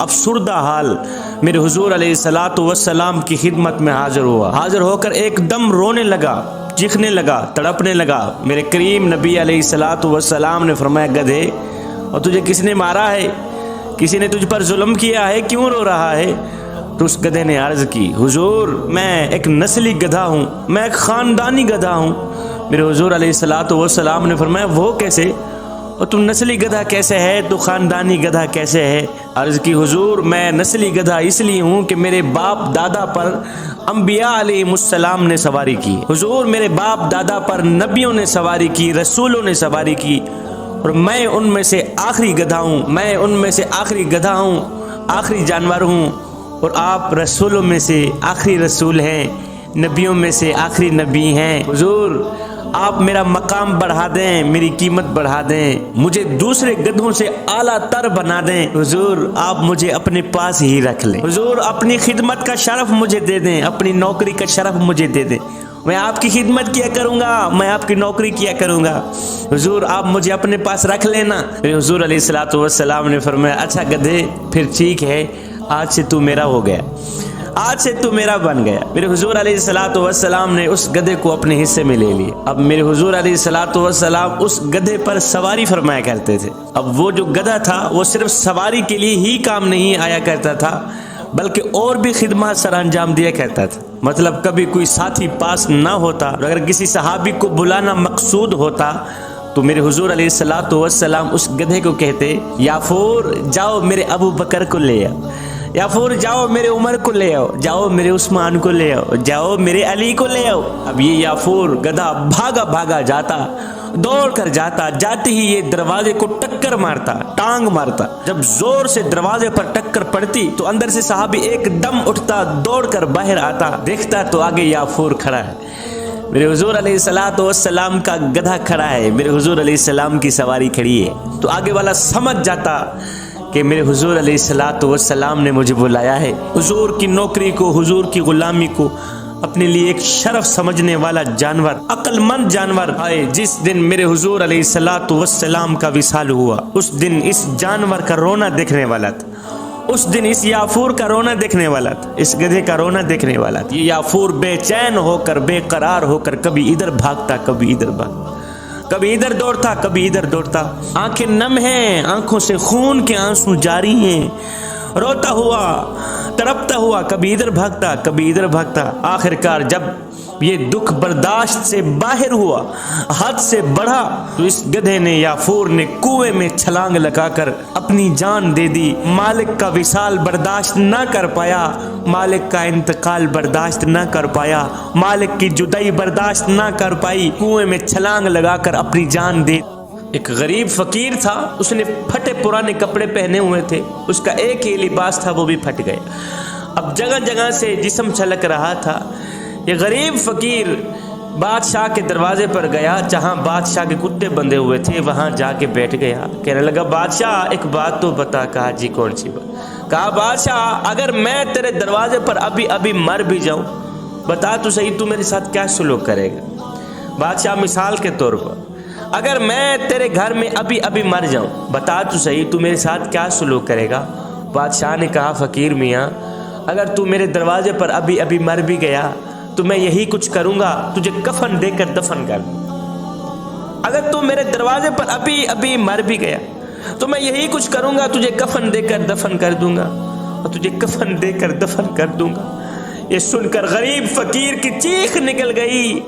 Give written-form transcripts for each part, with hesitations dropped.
افسردہ حال میرے حضور علیہ الصلوۃ والسلام کی خدمت میں حاضر ہوا. حاضر ہو کر ایک دم رونے لگا، چیخنے لگا، تڑپنے لگا. میرے کریم نبی علیہ الصلوۃ والسلام نے فرمایا گدھے، اور تجھے کس نے مارا ہے؟ کسی نے تجھ پر ظلم کیا ہے؟ کیوں رو رہا ہے؟ تو اس گدھے نے عرض کی حضور میں ایک نسلی گدھا ہوں، میں ایک خاندانی گدھا ہوں. میرے حضور علیہ الصلوۃ والسلام نے فرمایا وہ کیسے؟ اور تم نسلی گدھا کیسے ہے تو خاندانی گدھا کیسے ہے؟ عرض کی حضور میں نسلی گدھا اس لیے ہوں کہ میرے باپ دادا پر انبیاء علیہ السلام نے سواری کی. حضور میرے باپ دادا پر نبیوں نے سواری کی، رسولوں نے سواری کی، اور میں ان میں سے آخری گدھا ہوں. میں ان میں سے آخری گدھا ہوں، آخری جانور ہوں، اور آپ رسولوں میں سے آخری رسول ہیں، نبیوں میں سے آخری نبی ہیں. حضور آپ میرا مقام بڑھا دیں، میری قیمت بڑھا دیں، مجھے دوسرے گدھوں سے اعلیٰ تر بنا دیں. حضور آپ مجھے اپنے پاس ہی رکھ لیں. حضور اپنی خدمت کا شرف مجھے دے دیں، اپنی نوکری کا شرف مجھے دے دیں. میں آپ کی خدمت کیا کروں گا، میں آپ کی نوکری کیا کروں گا. حضور آپ مجھے اپنے پاس رکھ لینا. حضور علیہ الصلوۃ والسلام نے فرمایا اچھا گدھے پھر ٹھیک ہے، آج سے تو میرا ہو گیا، آج سے تو میرا بن گیا. میرے حضور علیہ الصلوۃ والسلام نے اس گدھے کو اپنے حصے میں لے لیے. اب میرے حضور علیہ الصلوۃ والسلام اس گدھے پر سواری فرمایا کرتے تھے. اب وہ جو گدھا تھا وہ صرف سواری کے لیے ہی کام نہیں آیا کرتا تھا، بلکہ اور بھی خدمات سر انجام دیا کرتا تھا. مطلب کبھی کوئی ساتھی پاس نہ ہوتا، اگر کسی صحابی کو بلانا مقصود ہوتا تو میرے حضور علیہ الصلوۃ والسلام اس گدھے کو کہتے یافور جاؤ میرے ابو بکر کو لے آؤ، یافور جاؤ میرے عمر کو لے آؤ، جاؤ میرے عثمان کو لے آؤ، جاؤ میرے علی کو لے آؤ. اب یہ یافور گدھا بھاگا بھاگا جاتا، دوڑ کر جاتا، جاتے ہی یہ دروازے کو ٹکر مارتا، ٹانگ مارتا. جب زور سے دروازے پر ٹکر پڑتی تو اندر سے صحابی ایک دم اٹھتا، دوڑ کر باہر آتا، دیکھتا تو آگے یافور کھڑا ہے. میرے حضور علیہ الصلوۃ والسلام کا گدھا کھڑا ہے، میرے حضور علیہ السلام کی سواری کھڑی ہے. تو آگے والا سمجھ جاتا کہ میرے حضور علیہ الصلوۃ والسلام نے مجھے بلایا ہے. حضور کی نوکری کو، حضور کی غلامی کو اپنے لیے ایک شرف سمجھنے والا جانور، عقل مند جانور آئے. جس دن میرے حضور علیہ الصلوۃ والسلام کا وصال ہوا، اس دن اس جانور کا رونا دیکھنے والا تھا، اس دن اس یافور کا رونا دیکھنے والا تھا، اس گدھے کا رونا دیکھنے والا تھا. یہ یافور بے چین ہو کر، بے قرار ہو کر کبھی ادھر بھاگتا، کبھی ادھر بھاگتا، کبھی ادھر دوڑتا، کبھی ادھر دوڑتا. آنکھیں نم ہیں، آنکھوں سے خون کے آنسو جاری ہیں، روتا ہوا، تڑپتا ہوا، کبھی ادھر بھاگتا، کبھی ادھر بھاگتا. آخر کار جب یہ دکھ برداشت سے باہر ہوا، حد سے بڑھا، تو اس گدھے نے، یافور نے کنویں میں چھلانگ لگا کر اپنی جان دے دی. مالک کا وصال برداشت نہ کر پایا، مالک کا انتقال برداشت نہ کر پایا، مالک کی جدائی برداشت نہ کر پائی، کنویں میں چھلانگ لگا کر اپنی جان دے. ایک غریب فقیر تھا، اس نے پھٹے پرانے کپڑے پہنے ہوئے تھے، اس کا ایک ہی لباس تھا، وہ بھی پھٹ گیا. اب جگہ جگہ سے جسم چھلک رہا تھا. یہ غریب فقیر بادشاہ کے دروازے پر گیا، جہاں بادشاہ کے کتے بندھے ہوئے تھے وہاں جا کے بیٹھ گیا. کہنے لگا بادشاہ ایک بات تو بتا. کہا جی کون سی بات؟ کہا بادشاہ اگر میں تیرے دروازے پر ابھی ابھی مر بھی جاؤں، بتا تو صحیح تو میرے ساتھ کیا سلوک کرے گا؟ بادشاہ مثال کے طور پر اگر میں تیرے گھر میں ابھی ابھی مر جاؤں، بتا تو صحیح تو میرے ساتھ کیا سلوک کرے گا؟ بادشاہ نے کہا فقیر میاں اگر تو میرے دروازے پر ابھی ابھی مر بھی گیا تو میں یہی کچھ کروں گا، تجھے کفن دے کر دفن کر دوں. اگر تو میرے دروازے پر ابھی ابھی مر بھی گیا تو میں یہی کچھ کروں گا، تجھے کفن دے کر دفن کر دوں گا، اور تجھے کفن دے کر دفن کر دوں گا. یہ سن کر غریب فقیر کی چیخ نکل گئی.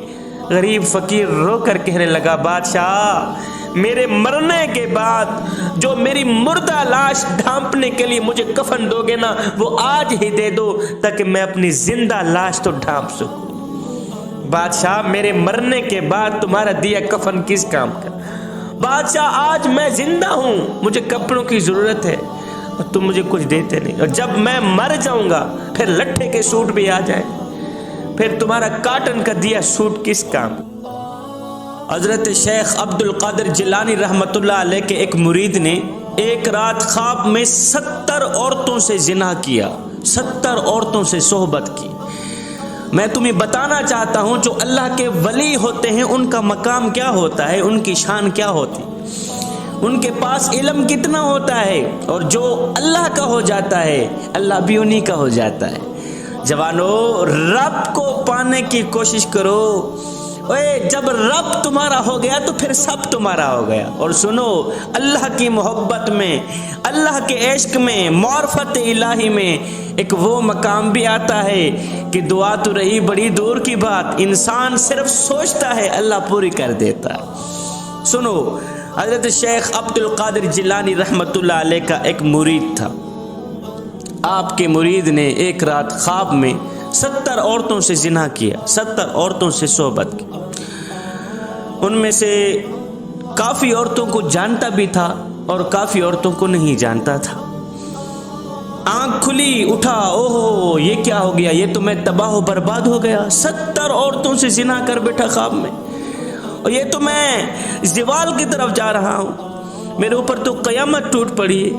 غریب فقیر رو کر کہنے لگا بادشاہ میرے مرنے کے بعد جو میری مردہ لاش ڈھانپنے کے لیے مجھے کفن دو گے نا، وہ آج ہی دے دو تاکہ میں اپنی زندہ لاش تو ڈھانپ سکوں. بادشاہ میرے مرنے کے بعد تمہارا دیا کفن کس کام کا؟ بادشاہ آج میں زندہ ہوں، مجھے کپڑوں کی ضرورت ہے اور تم مجھے کچھ دیتے نہیں، اور جب میں مر جاؤں گا پھر لٹھے کے سوٹ بھی آ جائے، پھر تمہارا کاٹن کا دیا سوٹ کس کام؟ حضرت شیخ عبد القادر جیلانی رحمت اللہ علیہ کے ایک مرید نے ایک رات خواب میں 70 عورتوں سے زنا کیا، 70 عورتوں سے صحبت کی. میں تمہیں بتانا چاہتا ہوں جو اللہ کے ولی ہوتے ہیں ان کا مقام کیا ہوتا ہے، ان کی شان کیا ہوتی. ان کے پاس علم کتنا ہوتا ہے، اور جو اللہ کا ہو جاتا ہے اللہ بھی انہی کا ہو جاتا ہے۔ جوانو، رب کو پانے کی کوشش کرو، جب رب تمہارا ہو گیا تو پھر سب تمہارا ہو گیا۔ اور سنو، اللہ کی محبت میں، اللہ کے عشق میں، معرفت الہی میں ایک وہ مقام بھی آتا ہے کہ دعا تو رہی بڑی دور کی بات، انسان صرف سوچتا ہے اللہ پوری کر دیتا ہے۔ سنو، حضرت شیخ عبد القادر جیلانی رحمۃ اللہ علیہ کا ایک مرید تھا۔ آپ کے مرید نے ایک رات خواب میں 70 عورتوں سے زنا کیا، 70 عورتوں سے صحبت کی۔ ان میں سے کافی عورتوں کو جانتا بھی تھا اور کافی عورتوں کو نہیں جانتا تھا۔ آنکھ کھلی، اٹھا، اوہو یہ کیا ہو گیا، یہ تو میں تباہ و برباد ہو گیا، 70 عورتوں سے زنا کر بیٹھا خواب میں، اور یہ تو میں زوال کی طرف جا رہا ہوں، میرے اوپر تو قیامت ٹوٹ پڑی ہے،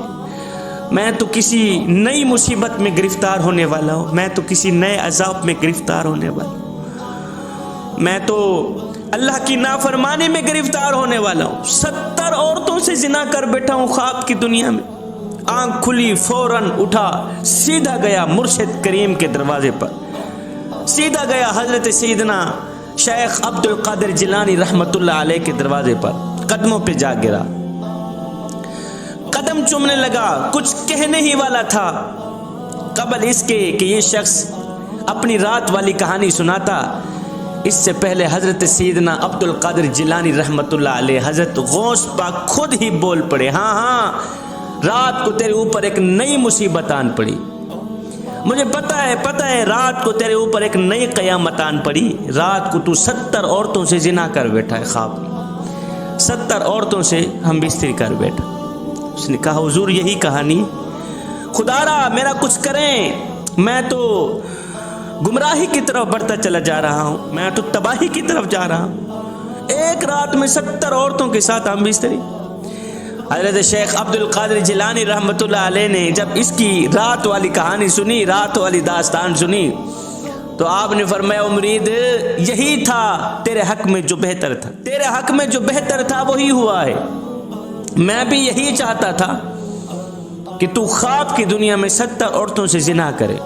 میں تو کسی نئی مصیبت میں گرفتار ہونے والا ہوں، میں تو کسی نئے عذاب میں گرفتار ہونے والا ہوں، میں تو اللہ کی نافرمانی میں گرفتار ہونے والا ہوں، 70 عورتوں سے زنا کر بیٹھا ہوں خواب کی دنیا میں۔ آنکھ کھلی، فوراً اٹھا، سیدھا گیا مرشد کریم کے دروازے پر، سیدھا گیا حضرت سیدنا شیخ عبد القادر جیلانی رحمۃ اللہ علیہ کے دروازے پر، قدموں پہ جا گرا، قدم چومنے لگا، کچھ کہنے ہی والا تھا قبل اس کے کہ یہ شخص اپنی رات والی کہانی سناتا۔ اس سے پہلے حضرت سیدنا عبد القادر جیلانی رحمۃ اللہ علیہ، حضرت غوث پاک خود ہی بول پڑے، ہاں رات کو تیرے اوپر ایک نئی مصیبت آن پڑی، مجھے پتہ ہے رات کو تیرے اوپر ایک نئی قیامت آن پڑی، رات کو تو 70 عورتوں سے زنا کر بیٹھا ہے خواب میں، 70 عورتوں سے ہم بستری کر بیٹھا۔ اس نے کہا حضور یہی کہانی، خدا را میرا کچھ کریں، میں تو گمراہی کی طرف بڑھتا چلا جا رہا ہوں، میں تو تباہی کی طرف جا رہا ہوں، ایک رات میں 70 عورتوں کے ساتھ ہم بستری۔ حضرت شیخ عبد القادر جیلانی رحمۃ اللہ علیہ نے جب اس کی رات والی کہانی سنی، رات والی داستان سنی، تو آپ نے فرمایا مرید یہی تھا تیرے حق میں جو بہتر تھا، تیرے حق میں جو بہتر تھا وہی ہوا ہے، میں بھی یہی چاہتا تھا کہ تو خواب کی دنیا میں 70 عورتوں سے زنا کرے۔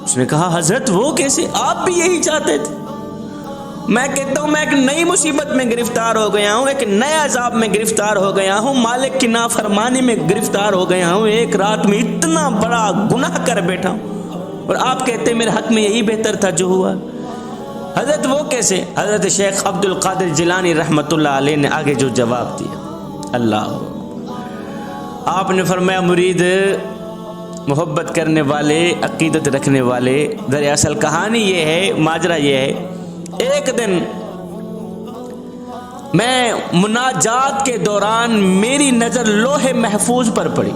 اس نے کہا حضرت وہ کیسے، آپ بھی یہی چاہتے تھے؟ میں کہتا ہوں میں ایک نئی مصیبت میں گرفتار ہو گیا ہوں، ایک نئے عذاب میں گرفتار ہو گیا ہوں، مالک کی نافرمانی میں گرفتار ہو گیا ہوں، ایک رات میں اتنا بڑا گناہ کر بیٹھا ہوں، اور آپ کہتے ہیں میرے حق میں یہی بہتر تھا جو ہوا۔ حضرت وہ کیسے؟ حضرت شیخ عبد القادر جیلانی رحمۃ اللہ علیہ نے آگے جو جواب دیا، اللہ، آپ نے فرمایا مرید محبت کرنے والے، عقیدت رکھنے والے، دراصل کہانی یہ ہے، ماجرا یہ ہے، ایک دن میں مناجات کے دوران میری نظر لوح محفوظ پر پڑی،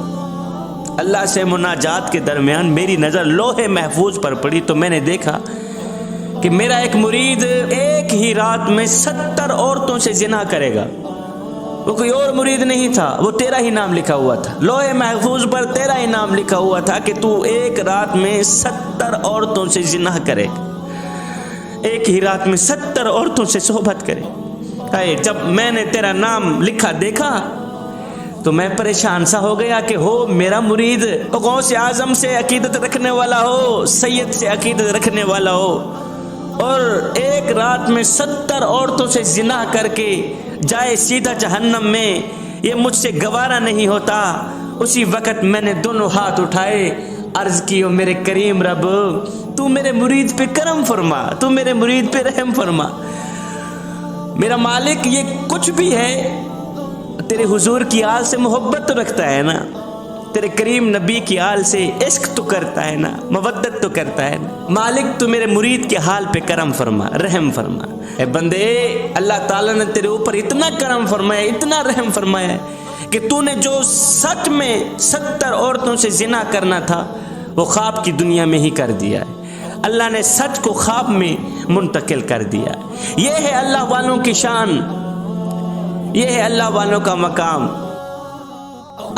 اللہ سے مناجات کے درمیان میری نظر لوح محفوظ پر پڑی، تو میں نے دیکھا کہ میرا ایک مرید ایک ہی رات میں 70 عورتوں سے زنا کرے گا، وہ کوئی اور مرید نہیں تھا، وہ تیرا ہی نام لکھا ہوا تھا، لوح محفوظ پر تیرا ہی نام لکھا ہوا تھا کہ تو ایک رات میں 70 عورتوں سے زنا کرے گا، ایک ہی رات میں 70 عورتوں سے صحبت کرے۔ جب میں نے تیرا نام لکھا دیکھا تو میں پریشان سا ہو گیا کہ ہو میرا مرید غوث اعظم سے عقیدت رکھنے والا ہو، سید سے عقیدت رکھنے والا ہو، اور ایک رات میں 70 عورتوں سے زنا کر کے جائے سیدھا جہنم میں، یہ مجھ سے گوارا نہیں ہوتا۔ اسی وقت میں نے دونوں ہاتھ اٹھائے، عرض کی او میرے کریم رب، تو میرے مرید پہ کرم فرما، تو میرے مرید پہ رحم فرما، میرا مالک یہ کچھ بھی ہے تیرے حضور کی آل سے محبت تو رکھتا ہے نا، تیرے کریم نبی کی آل سے عشق تو کرتا ہے نا، مودت تو کرتا ہے نا، مالک تو میرے مرید کے حال پہ کرم فرما، رحم فرما۔ اے بندے، اللہ تعالیٰ نے تیرے اوپر اتنا کرم فرمایا، اتنا رحم فرمایا ہے کہ تو نے جو سچ میں 70 عورتوں سے زنا کرنا تھا وہ خواب کی دنیا میں ہی کر دیا ہے، اللہ نے سچ کو خواب میں منتقل کر دیا۔ یہ ہے اللہ والوں کی شان، یہ ہے اللہ والوں کا مقام۔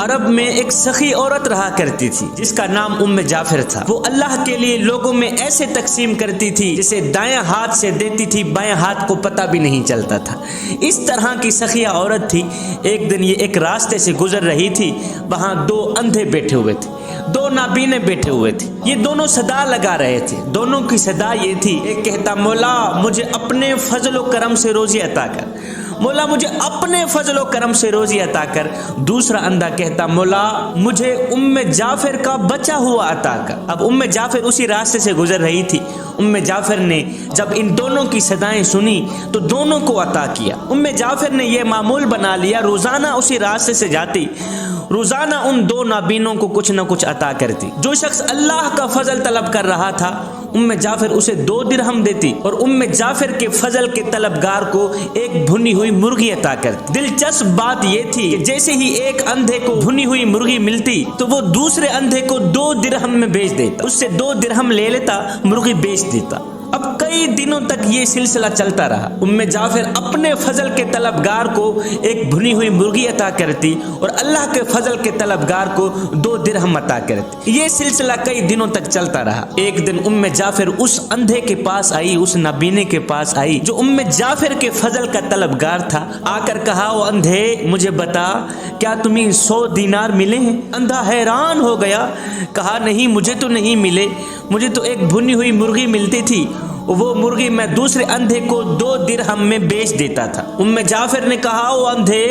عرب میں ایک سخی عورت رہا کرتی تھی جس کا نام ام جعفر تھا. وہ اللہ کے لیے لوگوں میں ایسے تقسیم کرتی تھی جسے دائیں ہاتھ سے دیتی تھی بائیں ہاتھ کو پتہ بھی نہیں چلتا تھا. اس طرح کی سخیہ عورت تھی. ایک دن یہ ایک راستے سے گزر رہی تھی. وہاں دو اندھے بیٹھے ہوئے تھے, دو نابینے بیٹھے ہوئے تھے. یہ دونوں صدا لگا رہے تھے. دونوں کی صدا یہ تھی, ایک کہتا مولا مجھے اپنے فضل و کرم سے روزی عطا کر, مولا مجھے اپنے فضل و کرم سے روزی عطا کر. دوسرا اندھا کہتا مولا مجھے ام جعفر کا بچا ہوا عطا کر. اب ام جعفر اسی راستے سے گزر رہی تھی. ام جعفر نے جب ان دونوں کی صدائیں سنی تو دونوں کو عطا کیا. ام جعفر نے یہ معمول بنا لیا, روزانہ اسی راستے سے جاتی, روزانہ ان دو نابینوں کو کچھ نہ کچھ عطا کرتی. جو شخص اللہ کا فضل طلب کر رہا تھا ام جعفر اسے 2 درہم دیتی اور ام جعفر کے فضل کے طلبگار کو ایک بھنی ہوئی مرغی عطا کرتی. دلچسپ بات یہ تھی کہ جیسے ہی ایک اندھے کو بھنی ہوئی مرغی ملتی تو وہ دوسرے اندھے کو 2 درہم میں بیچ دیتا, اس سے 2 درہم لے لیتا, مرغی بیچ دیتا. اب کئی دنوں تک یہ سلسلہ چلتا رہا. ام جعفر اپنے فضل کے طلبگار کو ایک بھنی ہوئی مرغی عطا کرتی اور اللہ کے فضل کے طلبگار کو 2 درہم عطا کرتی. یہ سلسلہ کئی دنوں تک چلتا رہا. ایک دن ام جعفر اس اندھے کے پاس آئی, اس نابینے کے پاس آئی جو ام جعفر کے فضل کا طلبگار تھا. آ کر کہا او اندھے مجھے بتا کیا تمہیں 100 دینار ملے ہیں؟ اندھا حیران ہو گیا, کہا نہیں مجھے تو نہیں ملے, مجھے تو ایک بھنی ہوئی مرغی ملتی تھی, وہ مرغی میں دوسرے اندھے کو 2 درہم میں بیچ دیتا تھا. ام جعفر نے کہا او اندھے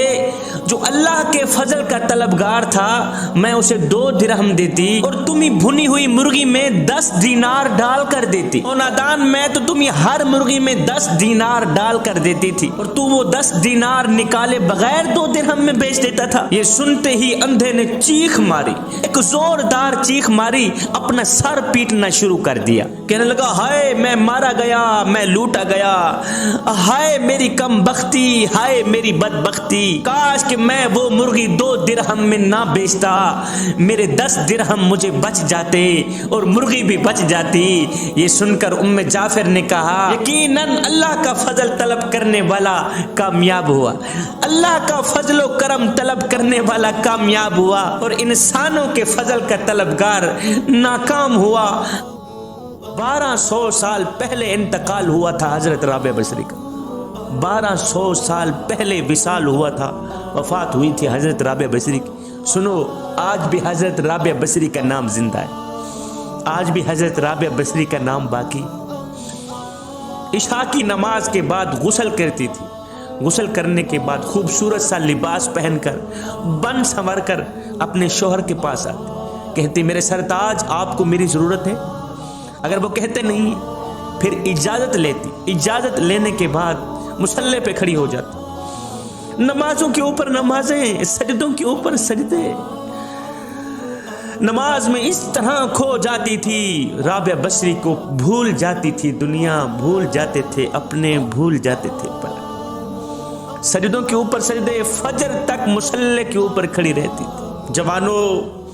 جو اللہ کے فضل کا طلبگار تھا میں اسے 2 درہم دیتی اور تمہیں بھنی ہوئی مرغی میں 10 دینار ڈال کر دیتی. او نادان میں تو تمہیں ہر مرغی میں 10 دینار ڈال کر دیتی تھی اور تو وہ 10 دینار نکالے بغیر 2 درہم میں بیچ دیتا تھا. یہ سنتے ہی اندھے نے چیخ ماری, ایک زوردار چیخ ماری, اپنا سر پیٹنا شروع کر دیا. کہنے لگا ہائے میں مارا گیا, میں لوٹا گیا, ہائے میری کم بختی, ہائے میری بدبختی, کاش کہ میں وہ مرغی 2 درہم میں نہ بیچتا, میرے 10 درہم مجھے بچ جاتے اور مرغی بھی بچ جاتی. یہ سن کر ام جعفر نے کہا یقیناً اللہ کا فضل طلب کرنے والا کامیاب ہوا, اللہ کا فضل و کرم طلب کرنے والا کامیاب ہوا اور انسانوں کے فضل کا طلبگار ناکام ہوا. 1200 سال پہلے انتقال ہوا تھا حضرت رابعہ بصری کا, 1200 سال پہلے وصال ہوا تھا, وفات ہوئی تھی حضرت رابعہ بصری کی. سنو آج بھی حضرت رابعہ بصری کا نام زندہ ہے, آج بھی حضرت رابعہ بصری کا نام باقی. عشاء کی نماز کے بعد غسل کرتی تھی, غسل کرنے کے بعد خوبصورت سا لباس پہن کر بن سنور کر اپنے شوہر کے پاس آتی, کہتی میرے سرتاج آپ کو میری ضرورت ہے. اگر وہ کہتے نہیں پھر اجازت لیتی, اجازت لینے کے بعد مصلی پہ کھڑی ہو جاتی. نمازوں کے اوپر نمازیں, سجدوں کے اوپر سجدے, نماز میں اس طرح کھو جاتی تھی. رابعہ بصری کو بھول جاتی تھی دنیا, بھول جاتے تھے اپنے, بھول جاتے تھے پر. سجدوں کے اوپر سجدے, فجر تک مصلی کے اوپر کھڑی رہتی تھی. جوانوں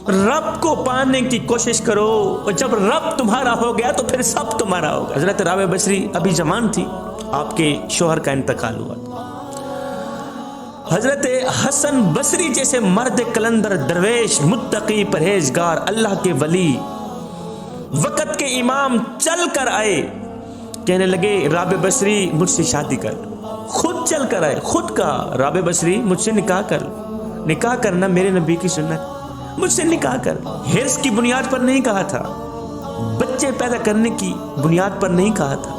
رب کو پانے کی کوشش کرو, اور جب رب تمہارا ہو گیا تو پھر سب تمہارا ہوگا. حضرت رابعہ بصری ابھی جوان تھی, آپ کے شوہر کا انتقال ہوا. حضرت حسن بصری جیسے مرد کلندر, درویش, متقی, پرہیزگار, اللہ کے ولی, وقت کے امام چل کر آئے, کہنے لگے رابعہ بصری مجھ سے شادی کر. خود چل کر آئے, خود کہا رابعہ بصری مجھ سے نکاح کر. نکاح کرنا میرے نبی کی سنت, مجھ سے نکاح کر. حرص کی بنیاد پر نہیں کہا تھا, بچے پیدا کرنے کی بنیاد پر نہیں کہا تھا,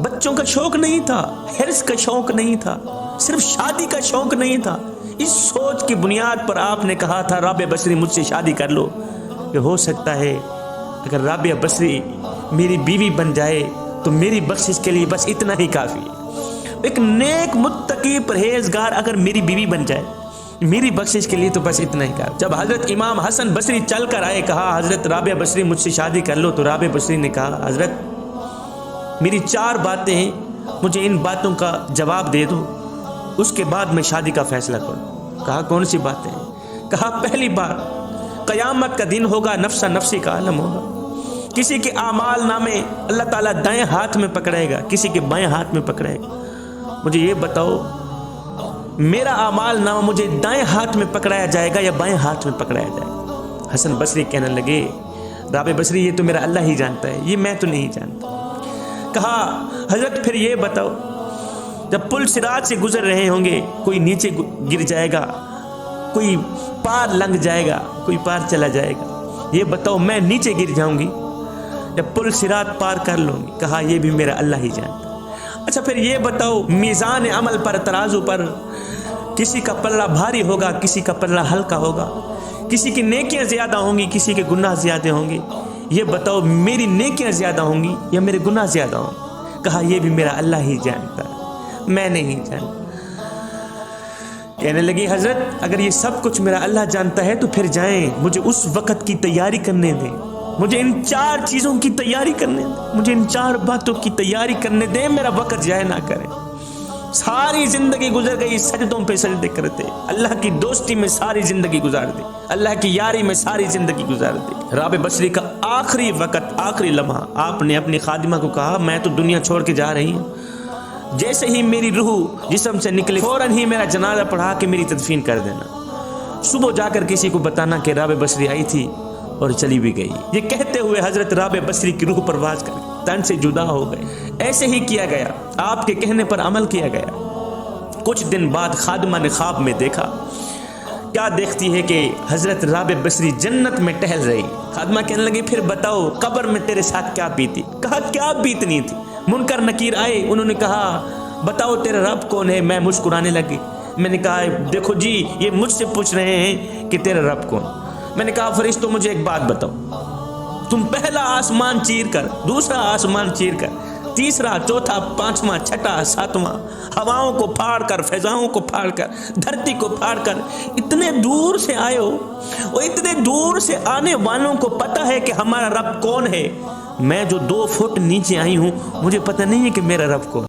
بچوں کا شوق نہیں تھا, حرص کا شوق نہیں تھا, صرف شادی کا شوق نہیں تھا. اس سوچ کی بنیاد پر آپ نے کہا تھا رابعہ بصری مجھ سے شادی کر لو. کہ ہو سکتا ہے اگر رابعہ بصری میری بیوی بن جائے تو میری بخشش کے لیے بس اتنا ہی کافی ہے. ایک نیک متقی پرہیزگار اگر میری بیوی بن جائے میری بخشش کے لیے تو بس اتنا ہی کافی. جب حضرت امام حسن بصری چل کر آئے, کہا حضرت رابعہ بصری مجھ سے شادی کر لو, تو رابعہ بصری نے کہا حضرت میری 4 باتیں ہیں, مجھے ان باتوں کا جواب دے دو, اس کے بعد میں شادی کا فیصلہ کروں. کہا کون سی باتیں ہیں؟ کہا پہلی بات قیامت کا دن ہوگا, نفسا نفسی کا عالم ہوگا, کسی کے اعمال نامے اللہ تعالیٰ دائیں ہاتھ میں پکڑے گا, کسی کے بائیں ہاتھ میں پکڑے گا. مجھے یہ بتاؤ میرا اعمال نامہ مجھے دائیں ہاتھ میں پکڑایا جائے گا یا بائیں ہاتھ میں پکڑایا جائے گا؟ حسن بصری کہنے لگے رابع بصری یہ تو میرا اللہ ہی جانتا ہے، یہ میں تو نہیں جانتا۔ کہا حضرت پھر یہ بتاؤ، جب پل صراط سے گزر رہے ہوں گے، کوئی نیچے گر جائے گا، کوئی پار لنگ جائے گا، کوئی پار چلا جائے گا، یہ بتاؤ میں نیچے گر جاؤں گی جب پل صراط پار کر لوں گی؟ کہا یہ بھی میرا اللہ ہی جانتا۔ اچھا پھر یہ بتاؤ، میزان عمل پر، ترازو پر کسی کا پلہ بھاری ہوگا، کسی کا پلہ ہلکا ہوگا، کسی کی نیکیاں زیادہ ہوں گی، کسی کے گناہ زیادہ ہوں گے، یہ بتاؤ میری نیکیاں زیادہ ہوں گی یا میرے گناہ زیادہ ہوں گے؟ کہا یہ بھی میرا اللہ ہی جانتا ہے، میں نہیں جانتا۔ کہنے لگی حضرت اگر یہ سب کچھ میرا اللہ جانتا ہے تو پھر جائیں، مجھے اس وقت کی تیاری کرنے دیں، مجھے ان 4 چیزوں کی تیاری کرنے دیں، مجھے ان 4 باتوں کی تیاری کرنے دیں، میرا وقت ضائع نہ کریں۔ ساری زندگی گزر گئی سجدوں پہ سجدے کرتے، اللہ کی دوستی میں ساری زندگی گزار دی، اللہ کی یاری میں ساری زندگی گزار دی۔ رابع بصری کا آخری وقت، آخری لمحہ، آپ نے اپنی خادمہ کو کہا میں تو دنیا چھوڑ کے جا رہی ہوں، جیسے ہی میری روح جسم سے نکلے فوراً ہی میرا جنازہ پڑھا کے میری تدفین کر دینا، صبح جا کر کسی کو بتانا کہ رابع بصری آئی تھی اور چلی بھی گئی۔ یہ کہتے ہوئے حضرت رابع بصری کی روح پرواز کر تن سے جدا ہو گئے۔ ایسے ہی کیا گیا، آپ کے کہنے پر عمل کیا گیا۔ کچھ دن بعد خادمہ نے خواب میں دیکھا، کیا دیکھتی ہے کہ حضرت رابع بصری جنت میں ٹہل رہی۔ خادمہ کہنے لگی پھر بتاؤ قبر میں تیرے ساتھ کیا بیتی؟ کہا کیا بیتنی تھی؟ منکر نکیر آئے، انہوں نے کہا بتاؤ تیرا رب کون ہے؟ میں مسکرانے لگی، میں نے کہا دیکھو جی یہ مجھ سے پوچھ رہے ہیں کہ تیرا رب کون؟ میں نے کہا فرشتوں مجھے ایک بات بتاؤ، تم پہلا آسمان چیر کر، دوسرا آسمان چیر کر، تیسرا، چوتھا، پانچواں، چھٹا، ساتواں، ہواؤں کو پھاڑ کر، فضاؤں کو پھاڑ کر، دھرتی کو پھاڑ کر اتنے دور سے آئے ہو، اور اتنے دور سے آنے والوں کو پتہ ہے کہ ہمارا رب کون ہے، میں جو 2 فٹ نیچے آئی ہوں مجھے پتہ نہیں ہے کہ میرا رب کون۔